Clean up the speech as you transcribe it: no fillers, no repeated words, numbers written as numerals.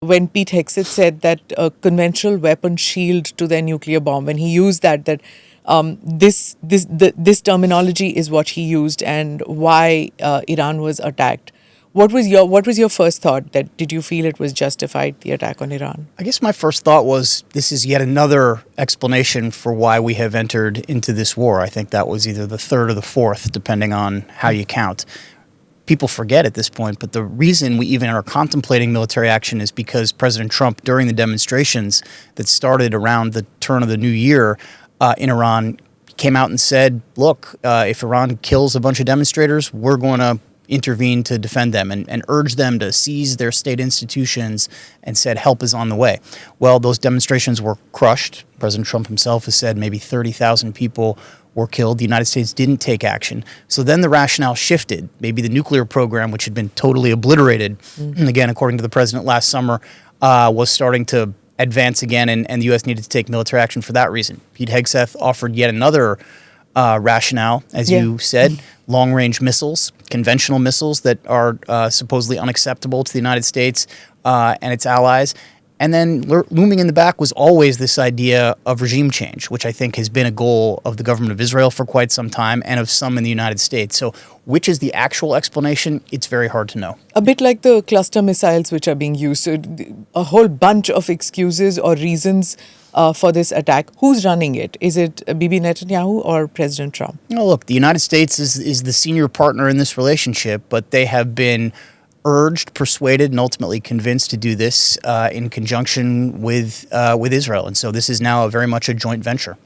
when Pete Hegseth said that a conventional weapon shield to their nuclear bomb, when he used this terminology is what he used, and why Iran was attacked. What was your first thought? That did you feel it was justified, the attack on Iran? I guess my first thought was this is yet another explanation for why we have entered into this war. I think that was either the third or the fourth, depending on how you count. People forget at this point, but the reason we even are contemplating military action is because President Trump, during the demonstrations that started around the turn of the new year in Iran, came out and said, look, if Iran kills a bunch of demonstrators, we're going to intervene to defend them, and urge them to seize their state institutions, and said help is on the way. Well, those demonstrations were crushed. President Trump himself has said maybe 30,000 people were killed. The United States didn't take action. So then the rationale shifted. Maybe the nuclear program, which had been totally obliterated, and again, according to the president last summer, was starting to advance again, and the U.S. needed to take military action for that reason. Pete Hegseth offered yet another rationale, as you said, long-range missiles, conventional missiles that are supposedly unacceptable to the United States and its allies. And then looming in the back was always this idea of regime change, which I think has been a goal of the government of Israel for quite some time, and of some in the United States. So which is the actual explanation? It's very hard to know. A bit like the cluster missiles which are being used. So a whole bunch of excuses or reasons for this attack. Who's running it? Is it Bibi Netanyahu or President Trump? No, look, the United States is the senior partner in this relationship, but they have been urged, persuaded, and ultimately convinced to do this in conjunction with Israel. And so this is now very much a joint venture.